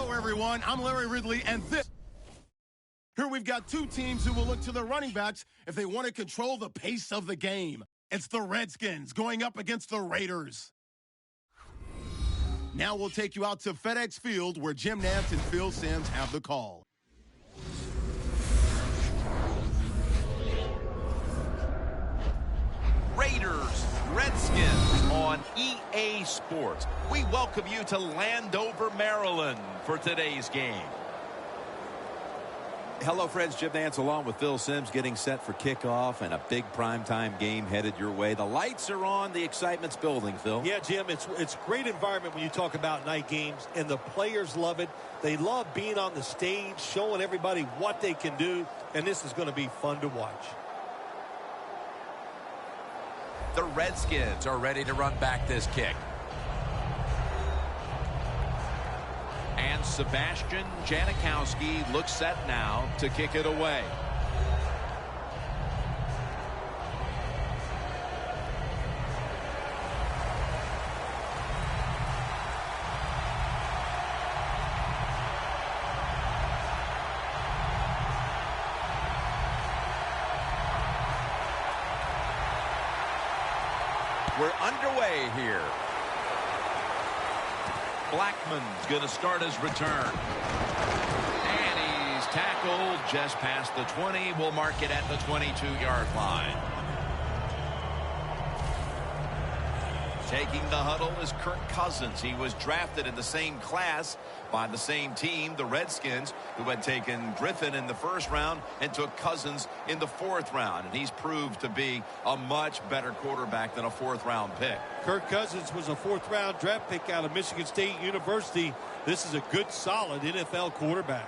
Hello, everyone. I'm Larry Ridley, and this... Here we've got two teams who will look to their running backs if they want to control the pace of the game. It's the Redskins going up against the Raiders. Now we'll take you out to FedEx Field, where Jim Nantz and Phil Simms have the call. Raiders, Redskins on EA Sports. We welcome you to Landover, Maryland for today's game. Hello, friends. Jim Nantz along with Phil Simms getting set for kickoff and a big primetime game headed your way. The lights are on. The excitement's building, Phil. Yeah, Jim, it's a great environment when you talk about night games, and the players love it. They love being on the stage, showing everybody what they can do, and this is going to be fun to watch. The Redskins are ready to run back this kick. And Sebastian Janikowski looks set now to kick it away. We're underway here. Blackman's going to start his return. And he's tackled just past the 20. We'll mark it at the 22-yard line. Taking the huddle is Kirk Cousins. He was drafted in the same class by the same team, the Redskins, who had taken Griffin in the first round and took Cousins in the fourth round. And he's proved to be a much better quarterback than a fourth-round pick. Kirk Cousins was a fourth-round draft pick out of Michigan State University. This is a good, solid NFL quarterback.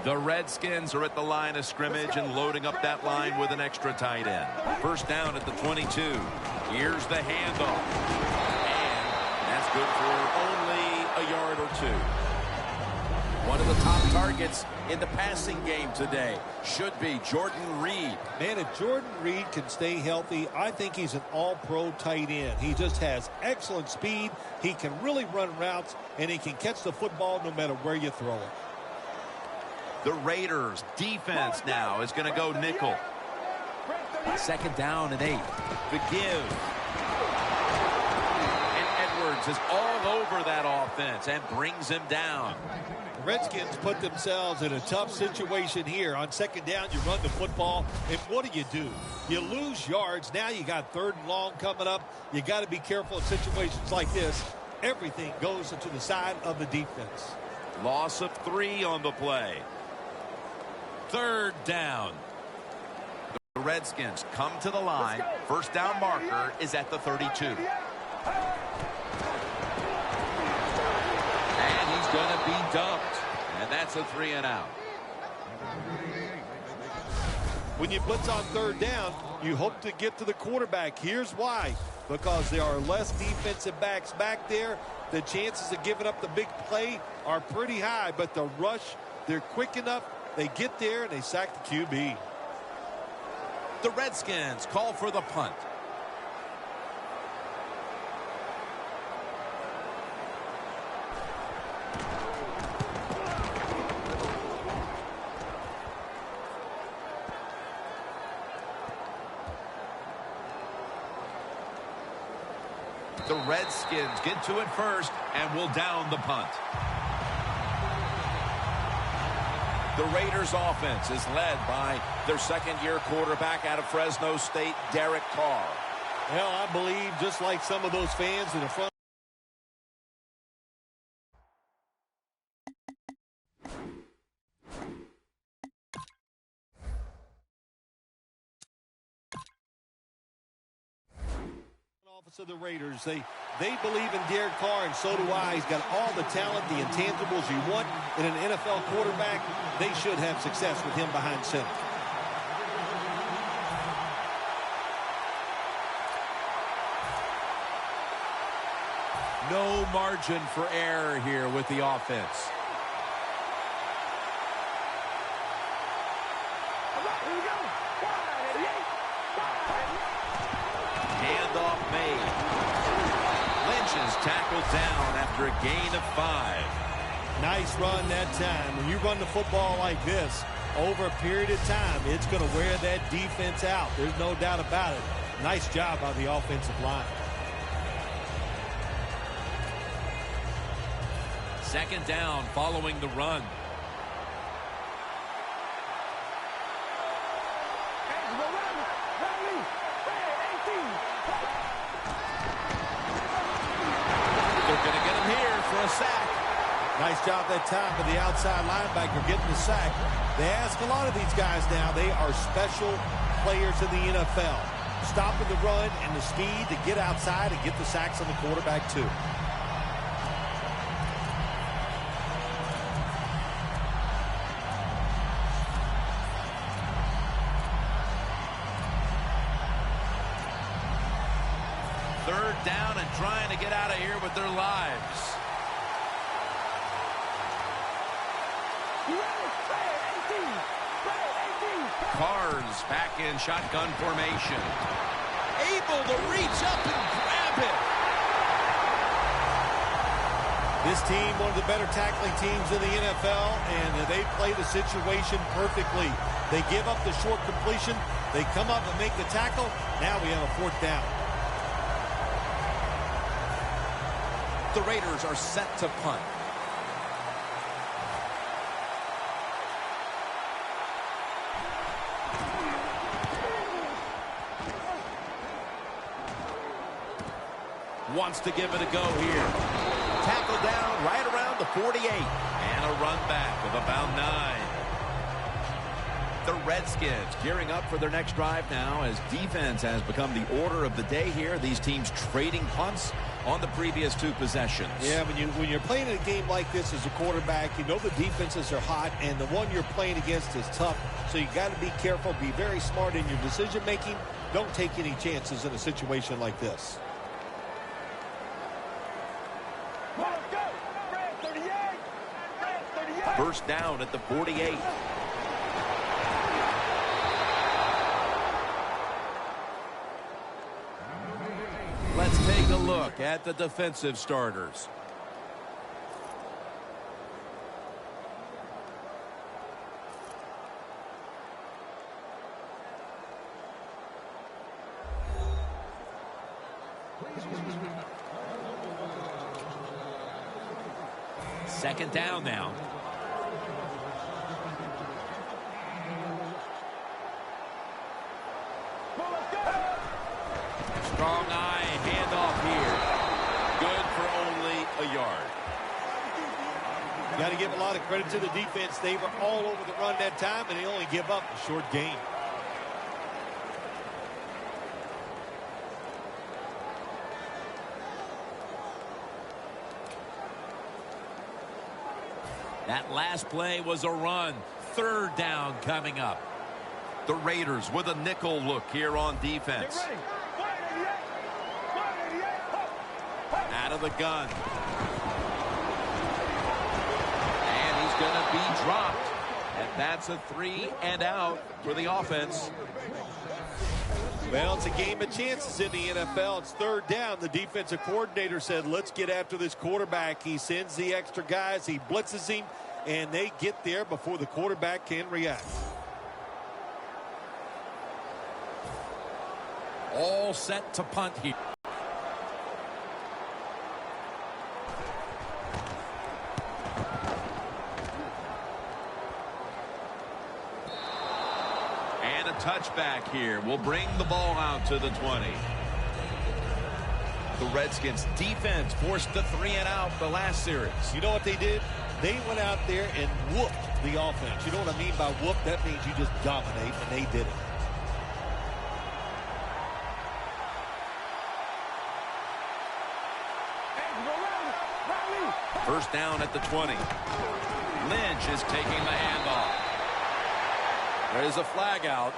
The Redskins are at the line of scrimmage and loading up that line with an extra tight end. First down at the 22. Here's the handoff. And that's good for only a yard or two. One of the top targets in the passing game today should be Jordan Reed. Man, if Jordan Reed can stay healthy, I think he's an all-pro tight end. He just has excellent speed. He can really run routes, and he can catch the football no matter where you throw it. The Raiders defense now is going to go nickel. Second down and 8. The give. And Edwards is all over that offense and brings him down. The Redskins put themselves in a tough situation here. On second down, you run the football, and what do? You lose yards. Now you got third and long coming up. You got to be careful in situations like this. Everything goes to the side of the defense. Loss of 3 on the play. Third down. The Redskins come to the line. First down marker is at the 32. And he's going to be dumped. And that's a 3 and out. When you blitz on third down, you hope to get to the quarterback. Here's why. Because there are less defensive backs back there. The chances of giving up the big play are pretty high. But the rush, they're quick enough. They get there and they sack the QB. The Redskins call for the punt. The Redskins get to it first and will down the punt. The Raiders offense is led by their second-year quarterback out of Fresno State, Derek Carr. Well, I believe just like some of those fans in the front office of the Raiders, they believe in Derek Carr, and so do I. He's got all the talent, the intangibles you want in an NFL quarterback. They should have success with him behind center. No margin for error here with the offense. All right, here we go. made. Lynch is tackled down after a gain of 5. Nice run that time. When you run the football like this, over a period of time, it's going to wear that defense out. There's no doubt about it. Nice job by the offensive line. Second down following the run. They're going to get him here for a sack. Nice job that time by the outside linebacker getting the sack. They ask a lot of these guys now. They are special players in the NFL. Stopping the run and the speed to get outside and get the sacks on the quarterback too. Third down and trying to get out of here with their lives. Carr's back in shotgun formation. Able to reach up and grab it. This team, one of the better tackling teams in the NFL, and they play the situation perfectly. They give up the short completion. They come up and make the tackle. Now we have a fourth down. The Raiders are set to punt. Wants to give it a go here. Tackled down right around the 48. And a run back of about 9. The Redskins gearing up for their next drive now as defense has become the order of the day here. These teams trading punts on the previous 2 possessions. Yeah, when you're playing a game like this as a quarterback, you know the defenses are hot, and the one you're playing against is tough. So you got to be careful, be very smart in your decision making. Don't take any chances in a situation like this. First down at the 48. Let's take a look at the defensive starters. Second down now. Strong eye handoff here. Good for only a yard. Got to give a lot of credit to the defense. They were all over the run that time, and they only give up a short gain. That last play was a run. Third down coming up. The Raiders with a nickel look here on defense. Out of the gun. And he's going to be dropped. And that's a 3 and out for the offense. Well, it's a game of chances in the NFL. It's third down. The defensive coordinator said, let's get after this quarterback. He sends the extra guys. He blitzes him, and they get there before the quarterback can react. All set to punt here. And a touchback here will bring the ball out to the 20. The Redskins defense forced the 3 and out the last series. You know what they did? They went out there and whooped the offense. You know what I mean by whoop? That means you just dominate, and they did it. First down at the 20. Lynch is taking the handoff. There's a flag out.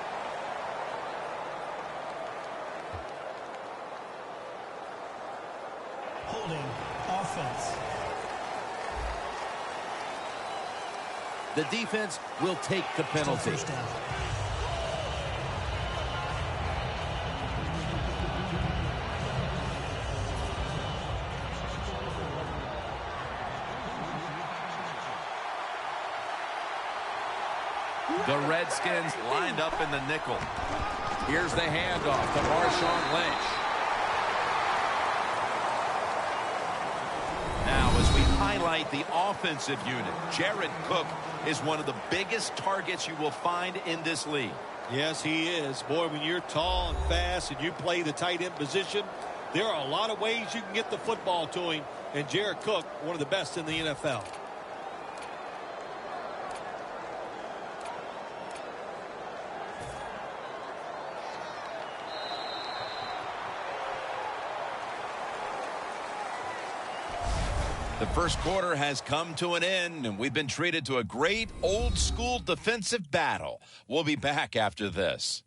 Holding offense. The defense will take the penalty. First down. The Redskins lined up in the nickel. Here's the handoff to Marshawn Lynch. Now, as we highlight the offensive unit, Jared Cook is one of the biggest targets you will find in this league. Yes, he is. Boy, when you're tall and fast and you play the tight end position, there are a lot of ways you can get the football to him. And Jared Cook, one of the best in the NFL. The first quarter has come to an end, and we've been treated to a great old-school defensive battle. We'll be back after this.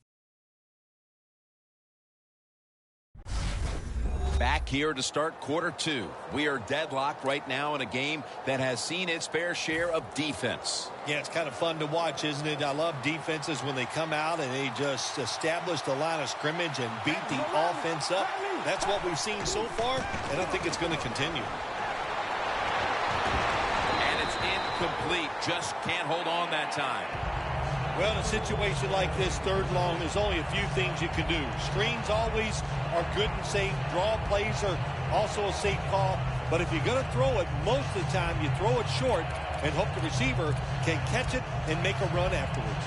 Back here to start quarter two. We are deadlocked right now in a game that has seen its fair share of defense. Yeah, it's kind of fun to watch, isn't it? I love defenses when they come out and they just establish the line of scrimmage and beat the offense up. That's what we've seen so far, and I think it's going to continue. Incomplete. Just can't hold on that time. Well, in a situation like this, third long, there's only a few things you can do. Screens always are good and safe. Draw plays are also a safe call. But if you're going to throw it, most of the time you throw it short and hope the receiver can catch it and make a run afterwards.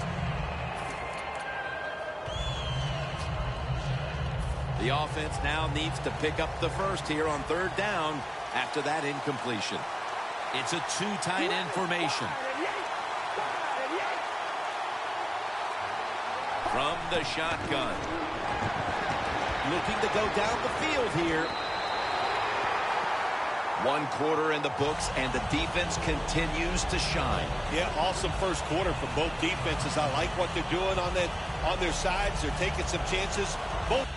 The offense now needs to pick up the first here on third down after that incompletion. It's a two tight end formation. From the shotgun. Looking to go down the field here. One quarter in the books, and the defense continues to shine. Yeah, awesome first quarter for both defenses. I like what they're doing on their sides. They're taking some chances. Both